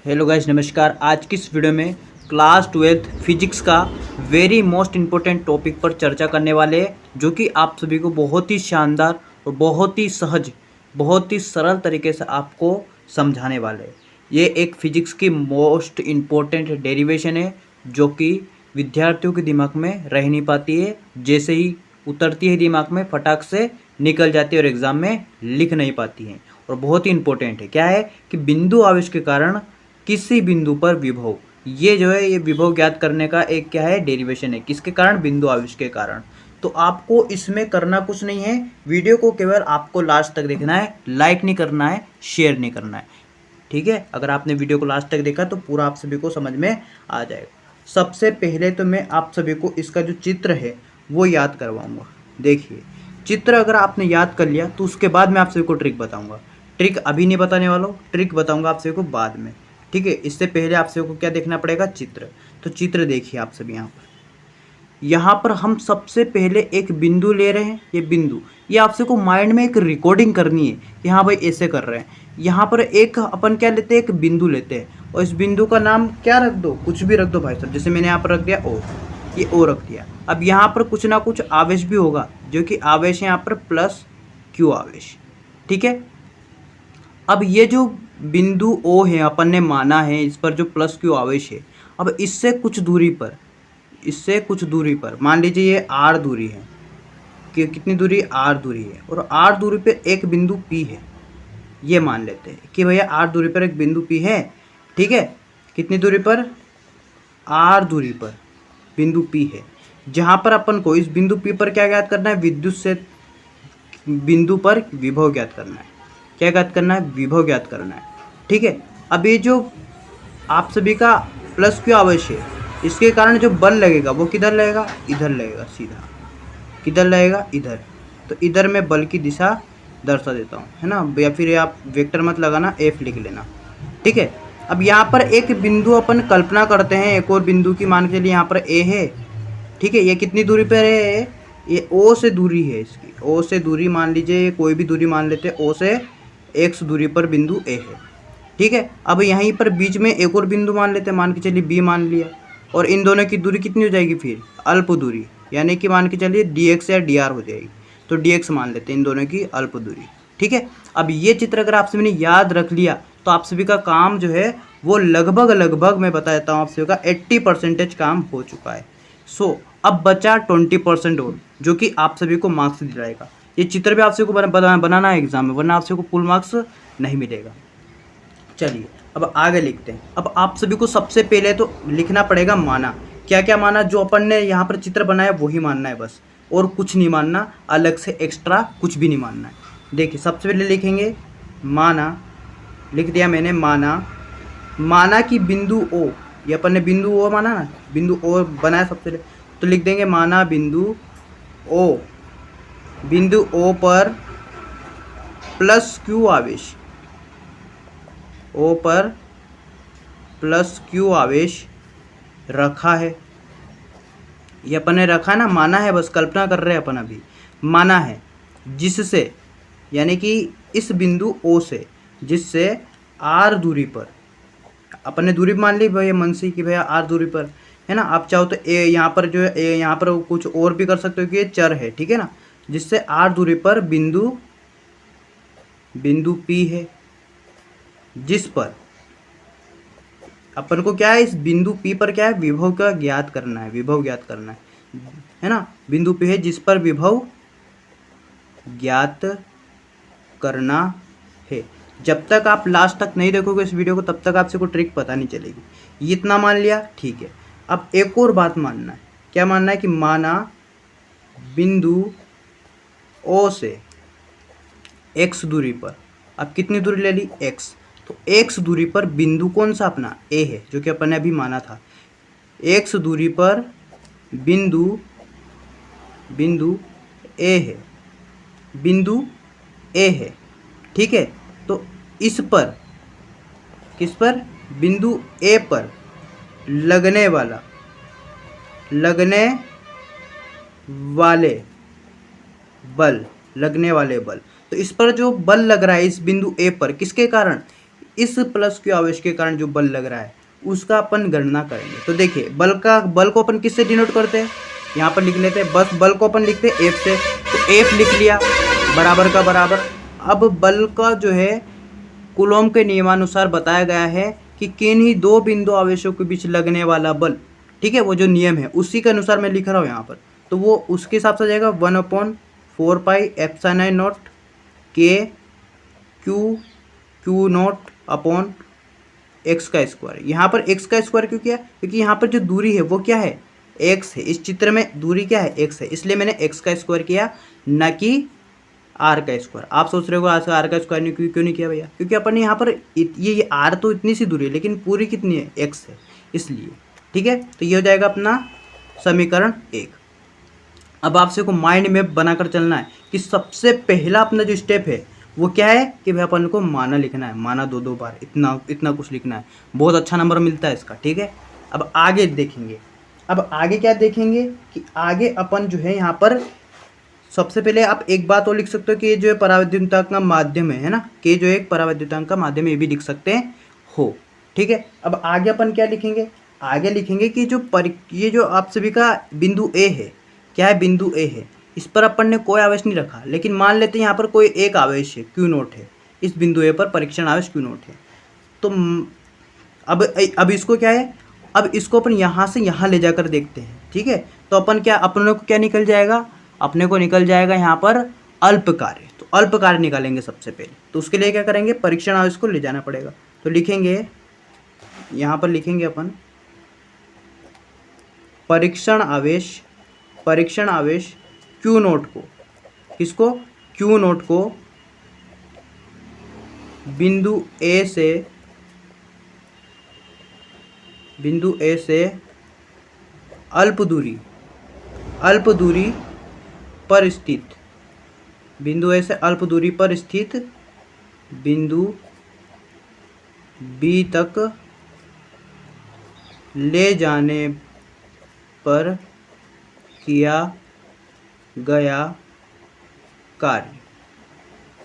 Hello guys, नमस्कार। आज की इस वीडियो में क्लास 12th फिजिक्स का वेरी मोस्ट इम्पोर्टेंट टॉपिक पर चर्चा करने वाले हैं, जो कि आप सभी को बहुत ही शानदार और बहुत ही सहज, बहुत ही सरल तरीके से आपको समझाने वाले हैं। ये एक फिजिक्स की मोस्ट इम्पोर्टेंट डेरिवेशन है, जो कि विद्यार्थियों के दिमाग में रह नहीं पाती है। जैसे ही उतरती है दिमाग में, फटाक से निकल जाती है और एग्ज़ाम में लिख नहीं पाती हैं। और बहुत ही इम्पोर्टेंट है, क्या है कि बिंदु आवेश के कारण किसी बिंदु पर विभव, ये जो है ये विभव ज्ञात करने का एक क्या है, डेरिवेशन है। किसके कारण? बिंदु आवेश के कारण। तो आपको इसमें करना कुछ नहीं है, वीडियो को केवल आपको लास्ट तक देखना है, लाइक नहीं करना है, शेयर नहीं करना है, ठीक है। अगर आपने वीडियो को लास्ट तक देखा तो पूरा आप सभी को समझ में आ जाएगा। सबसे पहले तो मैं आप सभी को इसका जो चित्र है वो याद करवाऊंगा। देखिए, चित्र अगर आपने याद कर लिया तो उसके बाद मैं आप सभी को ट्रिक बताऊंगा। ट्रिक अभी नहीं बताने वाला हूँ, ट्रिक बताऊंगा आप सभी को बाद में, ठीक है। इससे पहले आप सभी को क्या देखना पड़ेगा? चित्र। तो चित्र देखिए आप सभी यहाँ पर हम सबसे पहले एक बिंदु ले रहे हैं। ये बिंदु, ये आप सबको माइंड में एक रिकॉर्डिंग करनी है कि हाँ भाई ऐसे कर रहे हैं। यहाँ पर एक अपन क्या लेते हैं, एक बिंदु लेते हैं और इस बिंदु का नाम क्या रख दो, कुछ भी रख दो भाई साहब। जैसे मैंने यहाँ पर रख दिया ओ, ये ओ रख दिया। अब यहाँ पर कुछ ना कुछ आवेश भी होगा, जो कि आवेश है यहाँ पर प्लस क्यू आवेश, ठीक है। अब ये जो बिंदु ओ है, अपन ने माना है इस पर जो प्लस क्यू आवेश है। अब इससे कुछ दूरी पर, इससे कुछ दूरी पर मान लीजिए ये आर दूरी है, कि कितनी दूरी? आर दूरी है। और आर दूरी पर एक बिंदु पी है, ये मान लेते हैं कि भैया आर दूरी पर एक बिंदु पी है, ठीक है। कितनी दूरी पर? आर दूरी पर बिंदु पी है, जहाँ पर अपन को इस बिंदु पी पर क्या ज्ञात करना है? विद्युत से बिंदु पर विभव ज्ञात करना है। क्या ज्ञात करना है? विभव ज्ञात करना है, ठीक है। अब ये जो आप सभी का प्लस क्यू आवेश है, इसके कारण जो बल लगेगा वो किधर लगेगा? इधर लगेगा सीधा। किधर लगेगा? इधर। तो इधर मैं बल की दिशा दर्शा देता हूँ, है ना। या फिर आप वेक्टर मत लगाना, एफ लिख लेना, ठीक है। अब यहाँ पर एक बिंदु अपन कल्पना करते हैं, एक और बिंदु की, मान के चलिए यहाँ पर ए है, ठीक है। ये कितनी दूरी पर है? ये ओ से दूरी है इसकी, ओ से दूरी मान लीजिए, कोई भी दूरी मान लेते हैं। ओ से एक्स दूरी पर बिंदु ए है, ठीक है। अब यहीं पर बीच में एक और बिंदु मान लेते हैं, मान के चलिए बी मान लिया। और इन दोनों की दूरी कितनी हो जाएगी फिर? अल्प दूरी, यानी कि मान के चलिए डी एक्स या डी आर हो जाएगी। तो डी एक्स मान लेते हैं इन दोनों की अल्प दूरी, ठीक है। अब ये चित्र अगर आप सभी ने याद रख लिया तो आप सभी का काम जो है वो लगभग मैं बता देता हूँ आप सभी का 80% काम हो चुका है। सो अब बचा 20% और, जो कि आप सभी को मार्क्स दिलाएगा। ये चित्र भी आप सभी को बनाना है एग्जाम में, वरना आप सभी को फुल मार्क्स नहीं मिलेगा। चलिए अब आगे लिखते हैं। अब आप सभी को सबसे पहले तो लिखना पड़ेगा माना। क्या क्या माना? जो अपन ने यहाँ पर चित्र बनाया वही मानना है बस, और कुछ नहीं मानना, अलग से एक्स्ट्रा कुछ भी नहीं मानना है। देखिए सबसे पहले लिखेंगे माना, लिख दिया मैंने माना। माना कि बिंदु ओ, ये अपन ने बिंदु ओ माना ना, बिंदु ओ बनाया सबसे पहले, तो लिख देंगे माना बिंदु ओ, बिंदु ओ पर प्लस क्यू आवेश, ओ पर प्लस क्यू आवेश रखा है। ये अपन ने रखा ना, माना है, बस कल्पना कर रहे हैं अपन अभी। माना है जिससे, यानी कि इस बिंदु ओ से, जिससे आर दूरी पर, अपन ने दूरी मान ली भैया मन से कि भैया आर दूरी पर, है ना। आप चाहो तो ए यहाँ पर जो है, ए यहाँ पर कुछ और भी कर सकते हो कि ये चर है, ठीक है ना। जिससे आर दूरी पर बिंदु पी है, जिस पर अपन को क्या है, इस बिंदु पी पर क्या है, विभव का ज्ञात करना है, विभव ज्ञात करना है ना। बिंदु पी है जिस पर विभव ज्ञात करना है। जब तक आप लास्ट तक नहीं देखोगे इस वीडियो को, तब तक आपसे कोई ट्रिक पता नहीं चलेगी। ये इतना मान लिया, ठीक है। अब एक और बात मानना है। क्या मानना है? कि माना बिंदु ओ से एक्स दूरी पर, अब कितनी दूरी ले ली? एक्स। तो एक्स दूरी पर बिंदु कौन सा? अपना ए है, जो कि अपन ने अभी माना था। एक्स दूरी पर बिंदु ए है, बिंदु ए है, ठीक है। तो इस पर, किस पर? बिंदु ए पर लगने वाले बल, तो इस पर जो बल लग रहा है इस बिंदु ए पर, किसके कारण? इस प्लस क्यू आवेश के कारण जो बल लग रहा है उसका अपन गणना करेंगे। तो देखिए बल को अपन किससे डिनोट करते हैं, यहाँ पर लिख लेते हैं, बस बल को अपन लिखते हैं एफ से। तो एफ लिख लिया बराबर का बराबर। अब बल का जो है कूलॉम के नियमानुसार बताया गया है कि किन्हीं दो बिंदु आवेशों के बीच लगने वाला बल, ठीक है, वो जो नियम है उसी के अनुसार मैं लिख रहा हूँ यहाँ पर। तो वो उसके हिसाब से जाएगा 1/4 पाई एप्सिलॉन नॉट के क्यू नॉट अपॉन एक्स का स्क्वायर। यहाँ पर एक्स का स्क्वायर क्यों किया, क्योंकि यहाँ पर जो दूरी है वो क्या है, एक्स है। इस चित्र में दूरी क्या है, एक्स है, इसलिए मैंने एक्स का स्क्वायर किया, न कि आर का स्क्वायर। आप सोच रहे हो आज आर का स्क्वायर नहीं क्यों नहीं किया भैया, क्योंकि अपन ने यहाँ पर ये आर तो इतनी सी दूरी है लेकिन पूरी कितनी है, एक्स है, इसलिए। ठीक है, तो ये हो जाएगा अपना समीकरण 1। अब आपसे को माइंड मैप बनाकर चलना है कि सबसे पहला अपना जो स्टेप है वो क्या है कि भाई अपन को माना लिखना है, माना 2 बार, इतना कुछ लिखना है, बहुत अच्छा नंबर मिलता है इसका। ठीक है, अब आगे देखेंगे। अब आगे क्या देखेंगे कि आगे अपन जो है यहाँ पर सबसे पहले आप एक बात और लिख सकते हो कि ये जो है परावैद्युतांक का माध्यम है ना, कि जो एक परावैद्युतांक का माध्यम है, ये भी लिख सकते हैं हो। ठीक है, अब आगे अपन क्या लिखेंगे, आगे लिखेंगे कि ये जो आप सभी का बिंदु ए है, क्या है, बिंदु ए है, इस पर अपन ने कोई आवेश नहीं रखा, लेकिन मान लेते हैं यहाँ पर कोई एक आवेश है, क्यू नोट है, इस बिंदु ए पर परीक्षण आवेश क्यू नोट है। तो अब इसको क्या है, अब इसको अपन यहाँ से यहाँ ले जाकर देखते हैं। ठीक है, तो अपन क्या, अपने को क्या निकल जाएगा, अपने को निकल जाएगा यहाँ पर अल्प कार्य। तो अल्प कार्य निकालेंगे सबसे पहले, तो उसके लिए क्या करेंगे, परीक्षण आवेश को ले जाना पड़ेगा। तो लिखेंगे यहाँ पर, लिखेंगे अपन परीक्षण आवेश क्यू नोट को, किसको, क्यू नोट को बिंदु ए से अल्प दूरी पर स्थित, बिंदु ए से अल्प दूरी पर स्थित बिंदु बी तक ले जाने पर किया गया कार्य।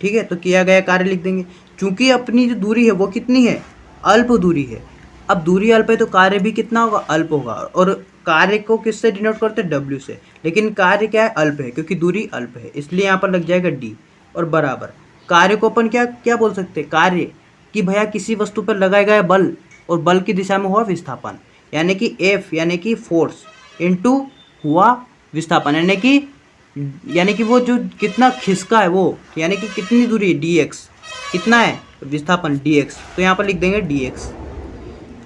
ठीक है, तो किया गया कार्य लिख देंगे। चूंकि अपनी जो दूरी है वो कितनी है, अल्प दूरी है। अब दूरी अल्प है तो कार्य भी कितना होगा, अल्प होगा। और कार्य को किससे डिनोट करते हैं, डब्ल्यू से, लेकिन कार्य क्या है, अल्प है, क्योंकि दूरी अल्प है, इसलिए यहाँ पर लग जाएगा डी। और बराबर कार्य को अपन क्या बोल सकते हैं, कार्य कि भैया किसी वस्तु पर लगाया गया बल और बल की दिशा में हुआ विस्थापन, यानी कि एफ यानी कि फोर्स इनटू हुआ विस्थापन, यानी कि वो जो कितना खिसका है वो, यानी कि कितनी दूरी, डी एक्स, कितना है विस्थापन, डी एक्स। तो यहाँ पर लिख देंगे डी एक्स।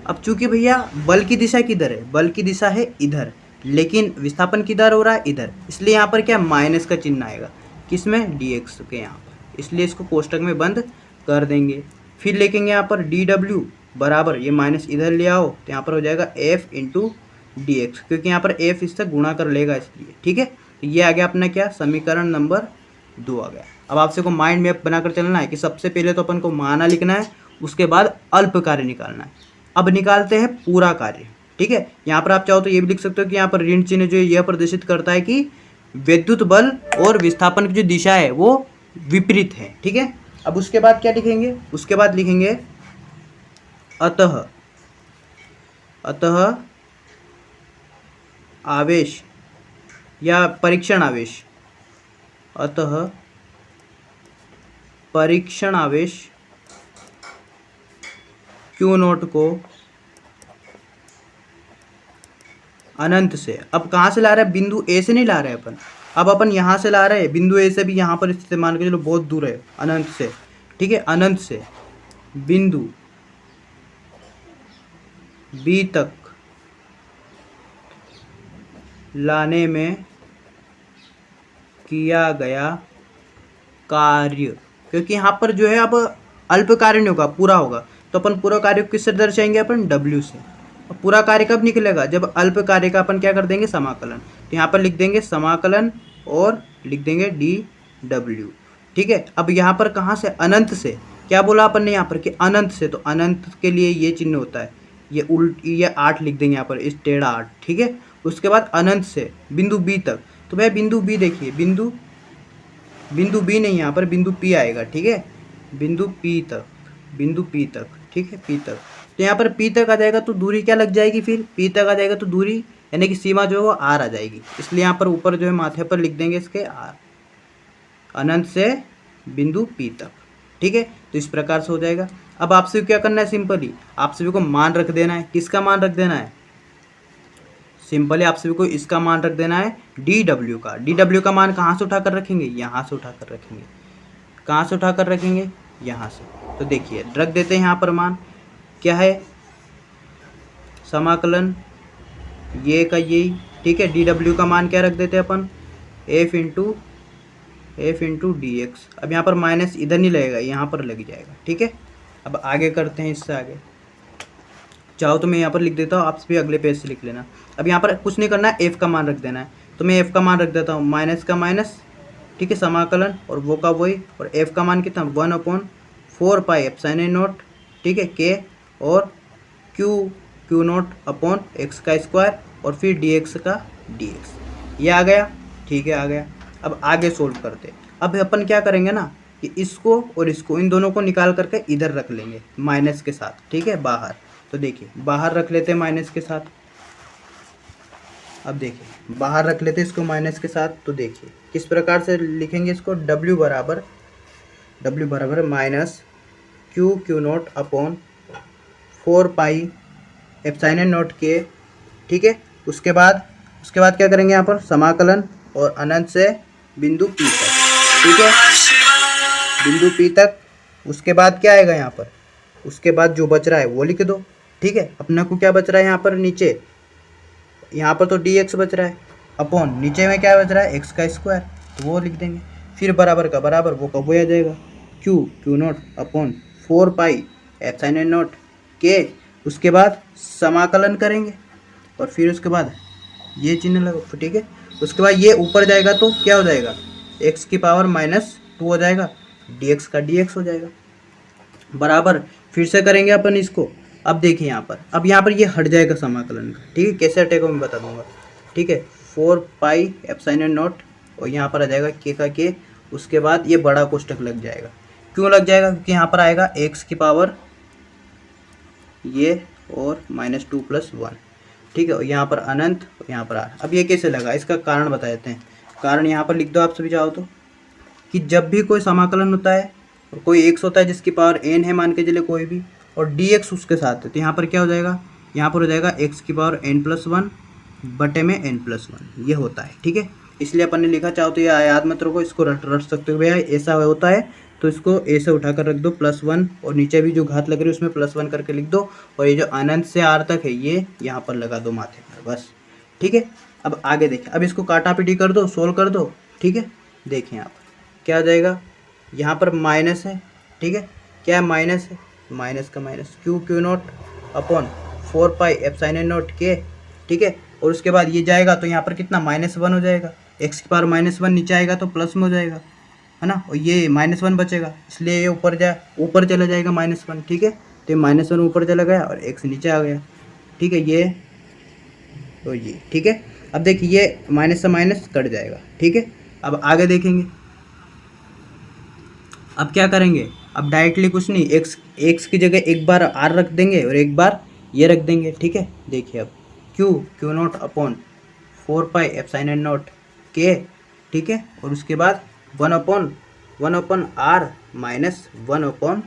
अब चूंकि भैया बल की दिशा किधर है, बल की दिशा है इधर, लेकिन विस्थापन किधर हो रहा है, इधर, इसलिए यहाँ पर क्या माइनस का चिन्ह आएगा, किसमें, डी एक्स के यहाँ पर, इसलिए इसको कोष्टक में बंद कर देंगे। फिर लिखेंगे यहाँ पर डी डब्ल्यू बराबर, ये माइनस इधर ले आओ तो यहाँ पर हो जाएगा एफ इंटू डी एक्स, क्योंकि यहाँ पर एफ इससे गुणा कर लेगा इसलिए। ठीक है, तो ये आ गया अपना क्या, समीकरण नंबर 2 आ गया। अब आपसे को माइंड मैप बनाकर चलना है कि सबसे पहले तो अपन को माना लिखना है, उसके बाद अल्प कार्य निकालना है। अब निकालते हैं पूरा कार्य। ठीक है, यहाँ पर आप चाहो तो ये भी लिख सकते हो कि यहाँ पर ऋण चिन्ह जो है यह प्रदर्शित करता है कि विद्युत बल और विस्थापन की जो दिशा है वो विपरीत है। ठीक है, अब उसके बाद क्या लिखेंगे, उसके बाद लिखेंगे अतः आवेश या परीक्षण आवेश, अतः परीक्षण आवेश क्यू नोट को अनंत से, अब कहाँ से ला रहे हैं, बिंदु ए से नहीं ला रहे हैं अपन, अब अपन यहाँ से ला रहे हैं, बिंदु ए से भी यहाँ पर स्थित मान के चलो बहुत दूर है, अनंत से। ठीक है, अनंत से बिंदु बी तक लाने में किया गया कार्य, क्योंकि यहाँ पर जो है अब अल्प कार्य नहीं होगा, पूरा होगा, तो अपन पूरा कार्य को किससे दर्शाएंगे, अपन डब्ल्यू से। और पूरा कार्य कब निकलेगा, जब अल्प कार्य का अपन क्या कर देंगे, समाकलन। तो यहाँ पर लिख देंगे समाकलन और लिख देंगे डी डब्ल्यू। ठीक है, अब यहाँ पर कहाँ से, अनंत से, क्या बोला अपन ने यहाँ पर कि अनंत से, तो अनंत के लिए ये चिन्ह होता है, ये 8 लिख देंगे यहाँ पर, इस टेढ़ा 8। ठीक है, उसके बाद अनंत से बिंदु बी तक, तो भाई बिंदु बी देखिए, बिंदु बी नहीं, यहाँ पर बिंदु पी आएगा। ठीक है, बिंदु पी तक, बिंदु P तक, ठीक है, P तक। तो यहाँ पर P तक आ जाएगा तो दूरी क्या लग जाएगी, फिर P तक आ जाएगा तो दूरी यानी कि सीमा जो है वो R आ जाएगी। इसलिए यहाँ पर ऊपर जो है माथे पर लिख देंगे इसके R, अनंत से बिंदु P तक, ठीक है। तो इस प्रकार से हो जाएगा। अब आपसे क्या करना है, सिंपली आप सभी को मान रख देना है। किसका मान रख देना है, सिंपली आप सभी को इसका मान रख देना है dw का। dw का मान कहाँ से उठाकर रखेंगे, यहाँ से उठाकर रखेंगे। कहाँ से उठाकर रखेंगे, यहाँ से। तो देखिए रख देते हैं यहाँ पर मान क्या है, समाकलन ये का यही, ठीक है। dw का मान क्या रख देते हैं अपन, f इंटू dx। अब यहाँ पर माइनस इधर नहीं लगेगा, यहाँ पर लग जाएगा, ठीक है। अब आगे करते हैं, इससे आगे चाहो तो मैं यहाँ पर लिख देता हूँ, आप भी अगले पेज से लिख लेना। अब यहाँ पर कुछ नहीं करना है, f का मान रख देना है। तो मैं f का मान रख देता हूँ, माइनस का माइनस, ठीक है, समाकलन और वो का वही। और f का मान कितना, 1/4 पाई एप्सिलॉन नॉट, ठीक है, k और क्यू नॉट अपॉन x का स्क्वायर और फिर dx का dx। ये आ गया, ठीक है, आ गया। अब आगे सोल्व करते। अब अपन क्या करेंगे ना कि इसको और इसको, इन दोनों को निकाल करके इधर रख लेंगे माइनस के साथ, ठीक है, बाहर। तो देखिए बाहर रख लेते हैं माइनस के साथ। अब देखिए बाहर रख लेते हैं इसको माइनस के साथ। तो देखिए किस प्रकार से लिखेंगे इसको, w बराबर minus Q not upon 4 pi epsilon not के, ठीक है। उसके बाद क्या करेंगे यहाँ पर, समाकलन और अनंत से बिंदु P तक, ठीक है, बिंदु P तक। उसके बाद क्या आएगा यहाँ पर, उसके बाद जो बच रहा है वो लिख दो, ठीक है। अपने को क्या बच रहा है यहाँ पर, नीचे यहाँ पर तो dx बच रहा है, अपॉन नीचे में क्या बच रहा है, x का स्क्वायर, तो वो लिख देंगे। फिर बराबर का बराबर वो कब हो जाएगा, Q not upon 4 pi epsilon not के। उसके बाद समाकलन करेंगे और फिर उसके बाद ये चिन्ह लगा, ठीक है। उसके बाद ये ऊपर जाएगा तो क्या हो जाएगा, x की पावर -2 हो जाएगा, dx का dx हो जाएगा, बराबर। फिर से करेंगे अपन इसको। अब देखिए अब यहाँ पर ये हट जाएगा समाकलन का, ठीक है। कैसे हटेगा मैं बता दूंगा, ठीक है। 4 पाई एप्सिलॉन नॉट और यहाँ पर आ जाएगा k का k। उसके बाद ये बड़ा कोष्टक लग जाएगा। क्यों लग जाएगा, क्योंकि यहाँ पर आएगा x की पावर ये और -2 + 1, ठीक है। और यहाँ पर अनंत और यहाँ पर r। अब ये कैसे लगा, इसका कारण बता देते हैं। कारण यहाँ पर लिख दो आप सभी चाहो तो, कि जब भी कोई समाकलन होता है और कोई x होता है जिसकी पावर n है, मान के चले कोई भी, और dx उसके साथ है, तो यहाँ पर क्या हो जाएगा, यहाँ पर हो जाएगा x की पावर n+1 बटे में n+1, ये होता है, ठीक है। इसलिए अपन ने लिखा, चाहो तो ये याद मत रखो, इसको रट सकते हो भैया, ऐसा होता है तो इसको a से उठा कर रख दो +1, और नीचे भी जो घात लग रही है उसमें +1 करके लिख दो, और ये जो अनंत से r तक है ये यहाँ पर लगा दो माथे पर, बस, ठीक है। अब आगे देखिए, अब इसको काटा पीटी कर दो, सोल्व कर दो, ठीक है। देखिए यहाँ पर क्या आ जाएगा, यहाँ पर माइनस है, ठीक है, क्या है, माइनस है, माइनस का minus Q not upon 4 pi epsilon not के, ठीक है। और उसके बाद ये जाएगा तो यहाँ पर कितना, -1 हो जाएगा, x की पावर -1 नीचे आएगा तो प्लस में हो जाएगा, है ना। और ये -1 बचेगा, इसलिए ये ऊपर चला जाएगा -1, ठीक है। तो ये -1 ऊपर चला गया और x नीचे आ गया, ठीक है। ये तो ये ठीक है। अब देखिए ये माइनस से माइनस कट जाएगा, ठीक है। अब आगे देखेंगे, अब क्या करेंगे, अब डायरेक्टली कुछ नहीं, x की जगह एक बार r रख देंगे और एक बार ये रख देंगे, ठीक है। देखिए अब Q not upon 4 pi epsilon not के, ठीक है। और उसके बाद 1 अपॉन r माइनस 1 अपॉन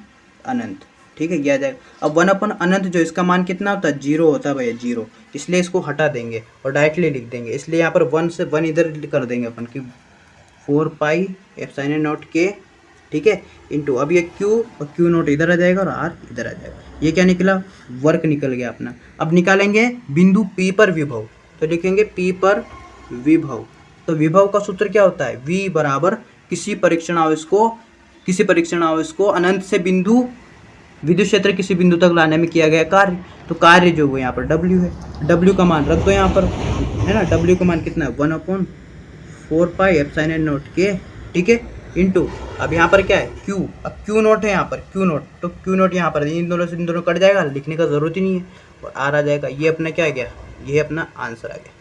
अनंत, ठीक है, ये आ जाएगा। अब 1 अपॉन अनंत जो इसका मान कितना होता है, 0 होता है भैया, 0, इसलिए इसको हटा देंगे और डायरेक्टली लिख देंगे। इसलिए यहाँ पर 1 से 1 इधर कर देंगे अपन कि 4 पाई एप्सिलॉन नॉट के, ठीक है, इंटू अब ये क्यू और क्यू नॉट इधर आ जाएगा और आर इधर आ जाएगा। ये क्या निकला, वर्क निकल गया अपना। अब निकालेंगे बिंदु P पर विभव, तो लिखेंगे P पर विभव। तो विभव का सूत्र क्या होता है, V बराबर किसी परीक्षण आवेश को अनंत से बिंदु विद्युत क्षेत्र किसी बिंदु तक लाने में किया गया कार्य। तो कार्य जो वो यहाँ पर W है, W का मान रख दो यहाँ पर, है ना। W का मान कितना है, 1/4 पाई एप्सिलॉन नॉट के, ठीक है, इंटू अब यहाँ पर क्या है Q। अब Q नॉट है यहाँ पर, Q नॉट, तो Q नॉट यहाँ पर इन दोनों से इन दोनों कट जाएगा, लिखने का ज़रूरत ही नहीं है, और R आ जाएगा। ये अपना क्या आ गया, ये अपना आंसर आ गया,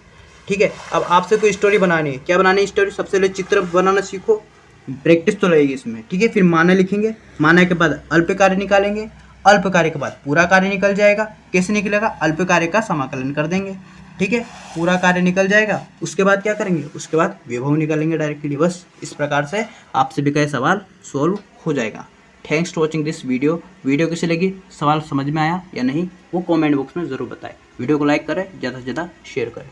ठीक है। अब आपसे कोई स्टोरी बनानी है, क्या बनानी है स्टोरी, सबसे पहले चित्र बनाना सीखो, प्रैक्टिस तो लगेगी इसमें, ठीक है। फिर माना लिखेंगे, माना के बाद अल्प कार्य निकालेंगे, अल्प कार्य के बाद पूरा कार्य निकल जाएगा। कैसे निकलेगा? अल्प कार्य का समाकलन कर देंगे, ठीक है, पूरा कार्य निकल जाएगा। उसके बाद क्या करेंगे? उसके बाद विभव निकालेंगे डायरेक्टली। बस इस प्रकार से आप सभी का ये सवाल सोल्व हो जाएगा। Thanks to watching this video. Video कैसी लगी, सवाल समझ में आया या नहीं, वो कमेंट बॉक्स में ज़रूर बताएं। वीडियो को लाइक करें, ज़्यादा से ज़्यादा शेयर करें।